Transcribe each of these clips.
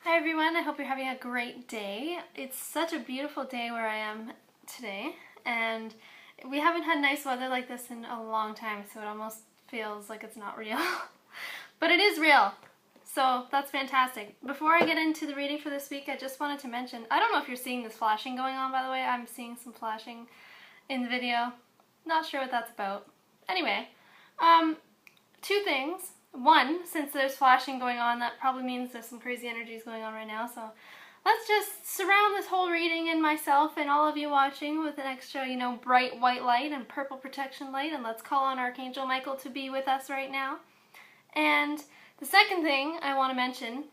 Hi everyone, I hope you're having a great day. It's such a beautiful day where I am today, and we haven't had nice weather like this in a long time, so it almost feels like it's not real. But it is real, so that's fantastic. Before I get into the reading for this week, I just wanted to mention, I don't know if you're seeing this flashing going on, by the way. I'm seeing some flashing in the video. Not sure what that's about. Anyway, two things. One, since there's flashing going on, that probably means there's some crazy energies going on right now, so let's just surround this whole reading and myself and all of you watching with an extra, bright white light and purple protection light, and let's call on Archangel Michael to be with us right now. And the second thing I want to mention,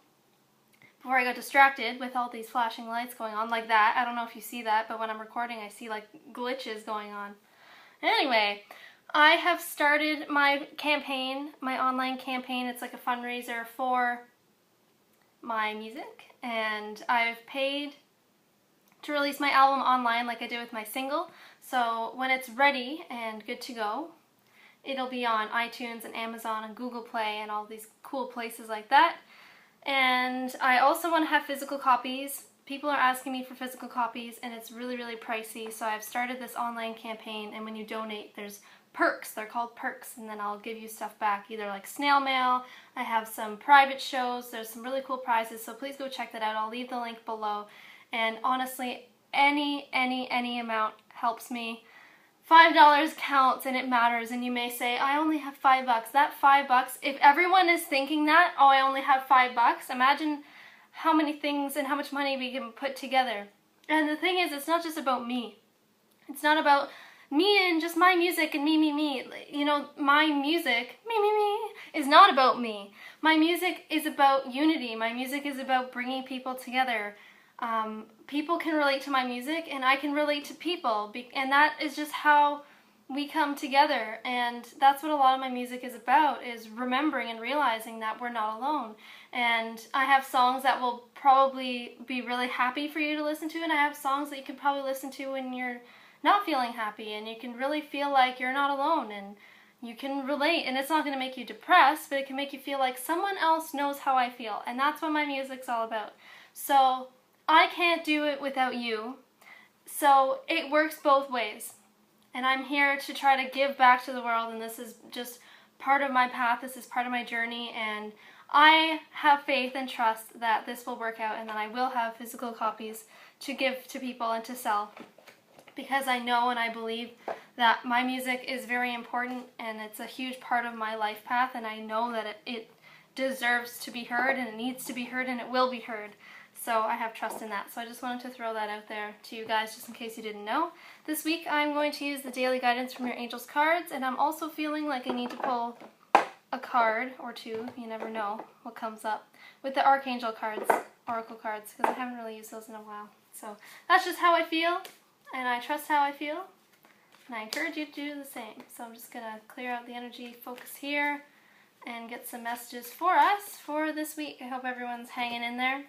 before I got distracted with all these flashing lights going on like that, I don't know if you see that, but when I'm recording I see like glitches going on. Anyway, I have started my campaign, my online campaign. It's like a fundraiser for my music, and I've paid to release my album online like I did with my single. So when it's ready and good to go, it'll be on iTunes and Amazon and Google Play and all these cool places like that. And I also want to have physical copies. People are asking me for physical copies, and it's really, really pricey. So I've started this online campaign, and when you donate, there's perks. They're called perks, and then I'll give you stuff back, either like snail mail. I have some private shows. There's some really cool prizes, so please go check that out. I'll leave the link below. And honestly, any amount helps me. $5 counts, and it matters. And you may say, I only have $5. That $5, if everyone is thinking that, oh, I only have $5, imagine how many things and how much money we can put together. And the thing is, it's not just about me. It's not about me and just my music and me. My music, me, is not about me. My music is about unity. My music is about bringing people together. People can relate to my music, and I can relate to people, and that is just how we come together. And that's what a lot of my music is about, is remembering and realizing that we're not alone. And I have songs that will probably be really happy for you to listen to, and I have songs that you can probably listen to when you're not feeling happy, and you can really feel like you're not alone, and you can relate. And it's not going to make you depressed, but it can make you feel like someone else knows how I feel, and that's what my music's all about. So I can't do it without you, so it works both ways. And I'm here to try to give back to the world, and this is just part of my path. This is part of my journey, and I have faith and trust that this will work out, and that I will have physical copies to give to people and to sell. Because I know and I believe that my music is very important, and it's a huge part of my life path, and I know that it deserves to be heard, and it needs to be heard, and it will be heard. So I have trust in that. So I just wanted to throw that out there to you guys, just in case you didn't know. This week I'm going to use the daily guidance from your angels cards, and I'm also feeling like I need to pull a card or two, you never know what comes up, with the archangel cards, oracle cards, because I haven't really used those in a while. So that's just how I feel. And I trust how I feel, and I encourage you to do the same. So I'm just going to clear out the energy, focus here, and get some messages for us for this week. I hope everyone's hanging in there.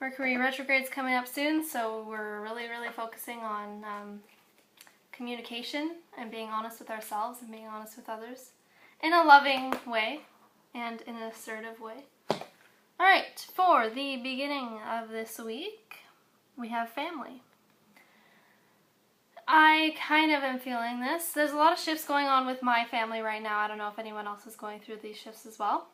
Mercury retrograde's coming up soon, so we're really focusing on communication and being honest with ourselves and being honest with others. In a loving way and in an assertive way. Alright, for the beginning of this week, we have family. I kind of am feeling this. There's a lot of shifts going on with my family right now. I don't know if anyone else is going through these shifts as well.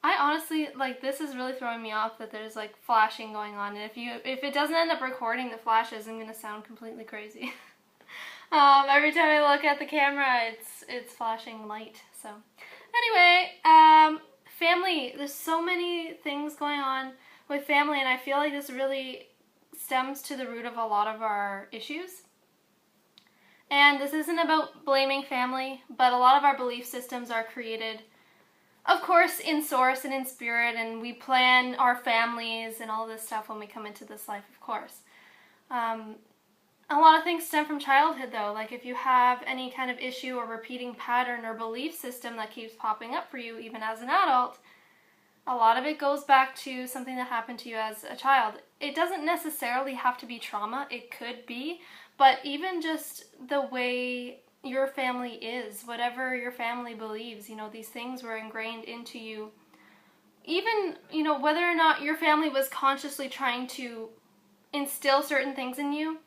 I honestly, this is really throwing me off that there's flashing going on, and if it doesn't end up recording the flashes, I'm going to sound completely crazy. Every time I look at the camera, it's flashing light. So anyway, family, there's so many things going on with family, and I feel like this really stems to the root of a lot of our issues. And this isn't about blaming family, but a lot of our belief systems are created, of course, in source and in spirit, and we plan our families and all this stuff when we come into this life, of course. A lot of things stem from childhood, though. Like if you have any kind of issue or repeating pattern or belief system that keeps popping up for you even as an adult, a lot of it goes back to something that happened to you as a child. It doesn't necessarily have to be trauma. It could be, but even just the way your family is, whatever your family believes, you know, these things were ingrained into you. Even, you know, whether or not your family was consciously trying to instill certain things in you,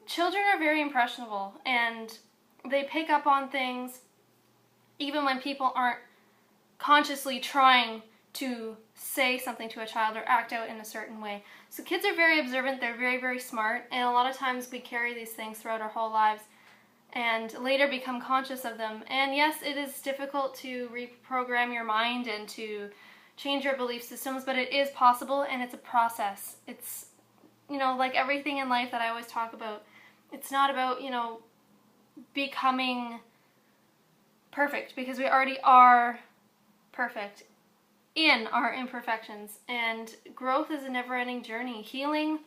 children are very impressionable and they pick up on things even when people aren't consciously trying to say something to a child or act out in a certain way. So kids are very observant, they're very, very smart, and a lot of times we carry these things throughout our whole lives and later become conscious of them. And yes, it is difficult to reprogram your mind and to change your belief systems, but it is possible, and it's a process. It's, you know, like everything in life that I always talk about, it's not about, you know, becoming perfect, because we already are perfect in our imperfections, and growth is a never-ending journey. Healing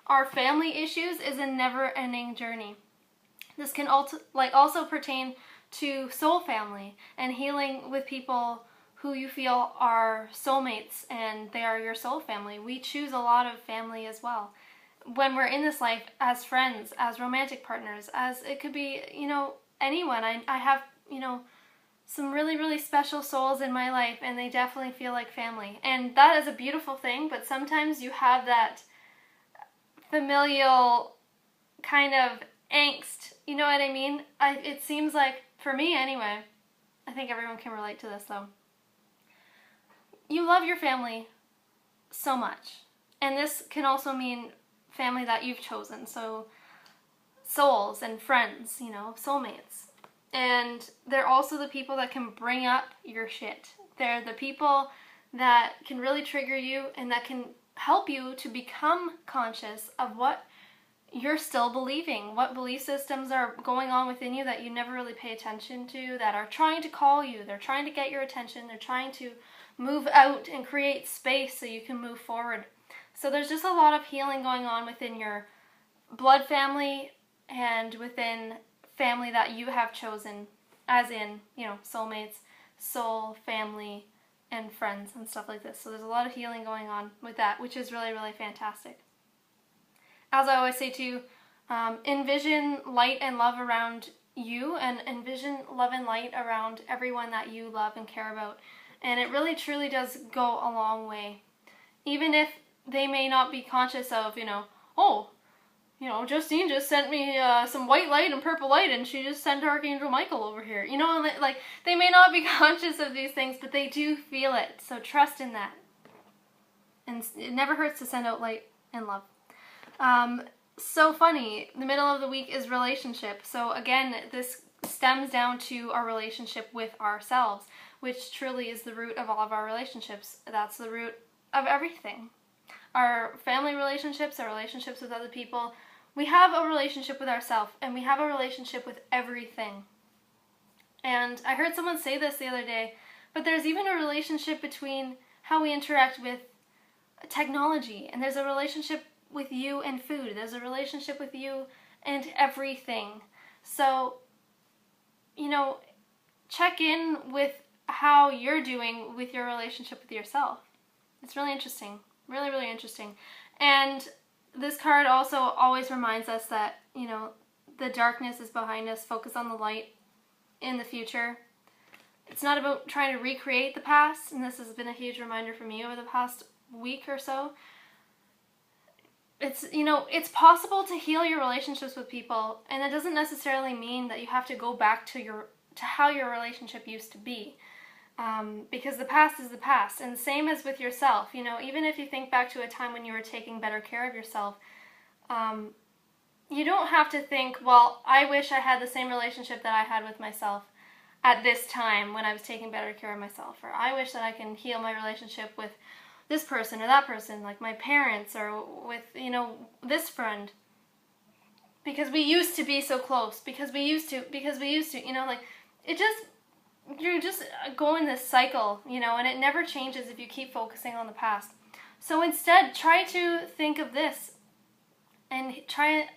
our family issues is a never-ending journey. This can also pertain to soul family and healing with people who you feel are soulmates and they are your soul family. We choose a lot of family as well when we're in this life, as friends, as romantic partners, as it could be, you know, anyone. I have, you know, some really, really special souls in my life, and they definitely feel like family. And that is a beautiful thing, but sometimes you have that familial kind of angst. You know what I mean? It seems like, for me anyway, I think everyone can relate to this though. You love your family so much. And this can also mean family that you've chosen. So souls and friends, you know, soulmates. And they're also the people that can bring up your shit. They're the people that can really trigger you and that can help you to become conscious of what you're still believing, what belief systems are going on within you that you never really pay attention to, that are trying to call you, they're trying to get your attention, they're trying to move out and create space so you can move forward. So there's just a lot of healing going on within your blood family and within family that you have chosen, as in, you know, soulmates, soul, family, and friends and stuff like this. So there's a lot of healing going on with that, which is really, really fantastic. As I always say too, envision light and love around you, and envision love and light around everyone that you love and care about. And it really truly does go a long way. Even if they may not be conscious of, you know, oh, you know, Justine just sent me some white light and purple light, and she just sent Archangel Michael over here. You know, like, they may not be conscious of these things, but they do feel it. So trust in that. And it never hurts to send out light and love. So funny, the middle of the week is relationship. So again, this stems down to our relationship with ourselves, which truly is the root of all of our relationships. That's the root of everything. Our family relationships, our relationships with other people. We have a relationship with ourselves, and we have a relationship with everything. And I heard someone say this the other day, but there's even a relationship between how we interact with technology, and there's a relationship with you and food. There's a relationship with you and everything. So, you know, check in with how you're doing with your relationship with yourself. It's really interesting. Really, really interesting. And this card also always reminds us that, you know, the darkness is behind us. Focus on the light in the future. It's not about trying to recreate the past, and this has been a huge reminder for me over the past week or so. It's, you know, it's possible to heal your relationships with people, and it doesn't necessarily mean that you have to go back to how your relationship used to be. Because the past is the past, and same as with yourself. You know, even if you think back to a time when you were taking better care of yourself, you don't have to think, well, I wish I had the same relationship that I had with myself at this time when I was taking better care of myself, or I wish that I can heal my relationship with this person or that person, like my parents, or with, you know, this friend, because we used to be so close, because we used to, you know, like, it just, you're just going this cycle, you know, and it never changes if you keep focusing on the past. So instead, try to think of this, and try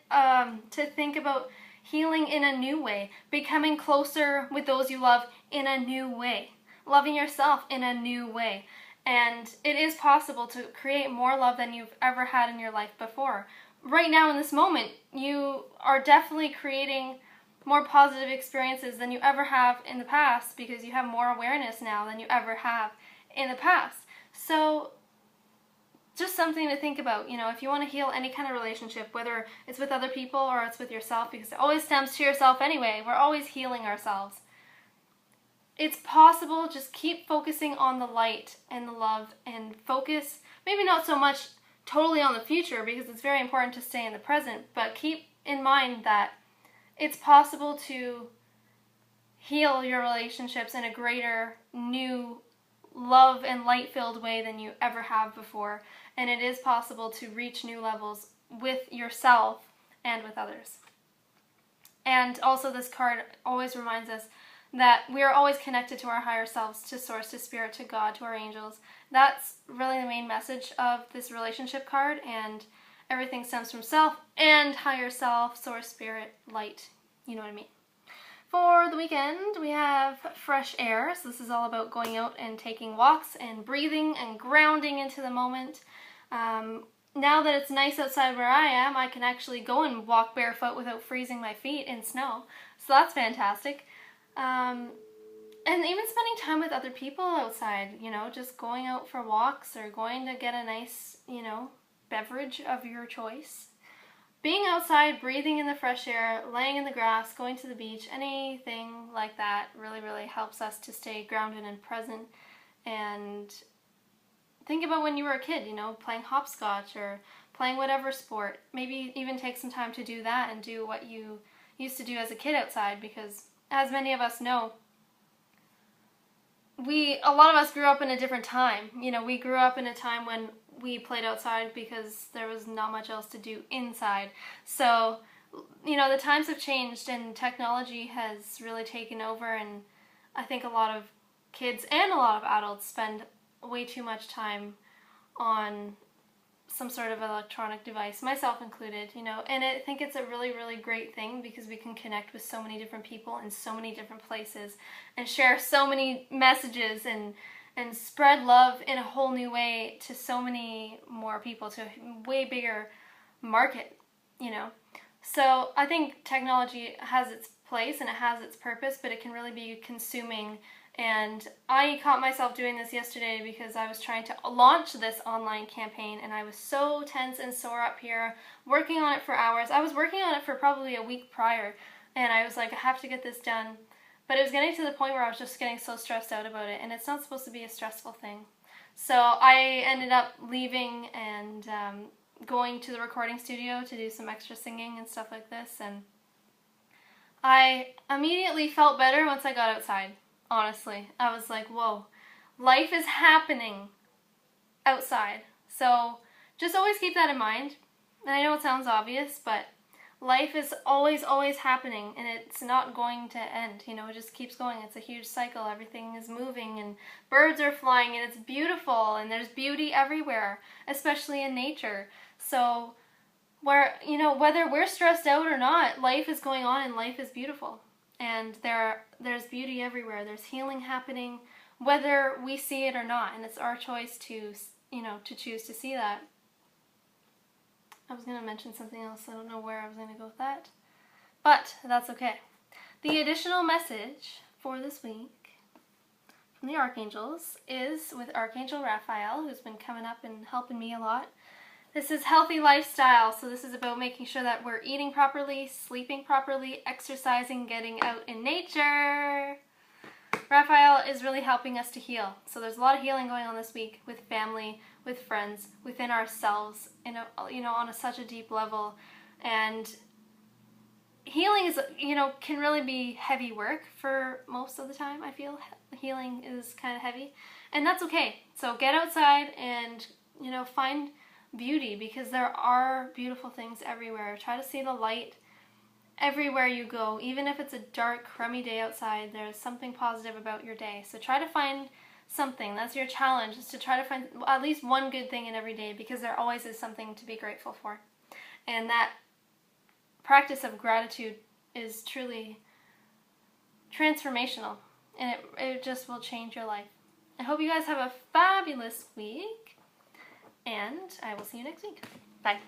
to think about healing in a new way, becoming closer with those you love in a new way, loving yourself in a new way. And it is possible to create more love than you've ever had in your life before, right now in this moment, you are definitely creating more positive experiences than you ever have in the past because you have more awareness now than you ever have in the past. So just something to think about, if you want to heal any kind of relationship, whether it's with other people or it's with yourself, because it always stems to yourself anyway. We're always healing ourselves. It's possible. Just keep focusing on the light and the love, and focus, maybe not so much totally on the future because it's very important to stay in the present, but keep in mind that it's possible to heal your relationships in a greater, new, love and light-filled way than you ever have before. And it is possible to reach new levels with yourself and with others. And also this card always reminds us that we are always connected to our higher selves, to Source, to Spirit, to God, to our angels. That's really the main message of this relationship card, and everything stems from self and higher self, Source, Spirit, light. You know what I mean. For the weekend, we have fresh air. So this is all about going out and taking walks and breathing and grounding into the moment. Now that it's nice outside where I am, I can actually go and walk barefoot without freezing my feet in snow. So that's fantastic. And even spending time with other people outside, just going out for walks or going to get a nice, beverage of your choice. Being outside, breathing in the fresh air, laying in the grass, going to the beach, anything like that really, really helps us to stay grounded and present. And think about when you were a kid, playing hopscotch or playing whatever sport. Maybe even take some time to do that and do what you used to do as a kid outside, because as many of us know, a lot of us grew up in a different time. We grew up in a time when we played outside because there was not much else to do inside. So, the times have changed and technology has really taken over, and I think a lot of kids and a lot of adults spend way too much time on some sort of electronic device, myself included, and I think it's a really, really great thing because we can connect with so many different people in so many different places and share so many messages and spread love in a whole new way to so many more people, to a way bigger market, So I think technology has its place and it has its purpose, but it can really be consuming. And I caught myself doing this yesterday because I was trying to launch this online campaign, and I was so tense and sore up here, working on it for hours. I was working on it for probably a week prior, and I was like, I have to get this done. But it was getting to the point where I was just getting so stressed out about it, and it's not supposed to be a stressful thing. So I ended up leaving and going to the recording studio to do some extra singing and stuff like this, and I immediately felt better once I got outside. Honestly, I was like, whoa, life is happening outside. So just always keep that in mind. And I know it sounds obvious, but life is always, always happening, and it's not going to end. It just keeps going. It's a huge cycle. Everything is moving, and birds are flying, and it's beautiful, and there's beauty everywhere, especially in nature. So whether we're stressed out or not, life is going on, and life is beautiful. And there's beauty everywhere. There's healing happening, whether we see it or not. And it's our choice to choose to see that. I was going to mention something else. I don't know where I was going to go with that. But that's okay. The additional message for this week from the Archangels is with Archangel Raphael, who's been coming up and helping me a lot. This is healthy lifestyle, so this is about making sure that we're eating properly, sleeping properly, exercising, getting out in nature. Raphael is really helping us to heal. So there's a lot of healing going on this week with family, with friends, within ourselves, on such a deep level. And healing is, can really be heavy work for most of the time. I feel healing is kind of heavy, and that's okay. So get outside and, find beauty, because there are beautiful things everywhere. Try to see the light everywhere you go. Even if it's a dark, crummy day outside, there's something positive about your day. So try to find something. That's your challenge, is to try to find at least one good thing in every day, because there always is something to be grateful for. And that practice of gratitude is truly transformational, and it just will change your life. I hope you guys have a fabulous week, and I will see you next week. Bye.